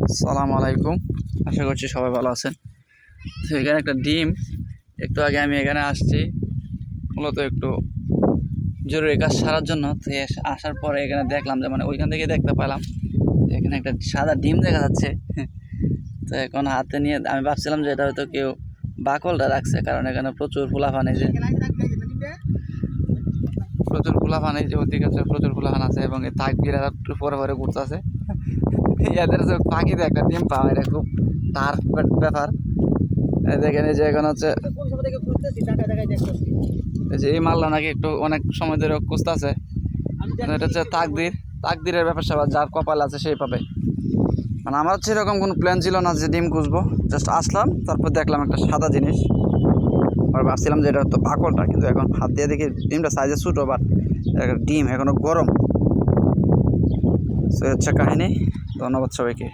আসসালামু আলাইকুম। আশা করছি সবাই ভালো আছেন। তো এখানে একটা ডিম, একটু আগে আমি এখানে আসছি মূলত একটু জরুরি কাজ সারার জন্য। তো আসার পরে এখানে দেখলাম যে ওইখান থেকে দেখতে পেলাম এখানে একটা সাদা ডিম দেখা যাচ্ছে। তো এখন হাতে নিয়ে আমি ভাবছিলাম যে এটা হয়তো কেউ বাকলটা রাখছে, কারণ এখানে প্রচুর ফুলাফান এই যে ওদিকে আছে, প্রচুর ফুলাফান আছে এবং এই তাকবিরা পরে পরে ঘুরতেছে। এদের যে পাখিতে একটা ডিম পাওয়া, এটা খুব তার ব্যাপার। দেখেন এই যে এখন হচ্ছে যে এই মালটা নাকি একটু অনেক সময় ধরে খুঁজতেছে। এটা হচ্ছে তাকদিরের ব্যাপার স্যাপার, যার কপাল আছে সেই পাবে। আমার হচ্ছে এরকম কোনো প্ল্যান ছিল না যে ডিম খুঁজবো, জাস্ট আসলাম, তারপর দেখলাম একটা সাদা জিনিস, আর ভাবছিলাম যে এটা হয়তো পাকলটা, কিন্তু এখন হাত দিয়ে দেখি ডিমটা সাইজে ছোটো, বাট ডিম এখনো গরম। সে হচ্ছে কাহিনী। ধন্যবাদ সবাইকে।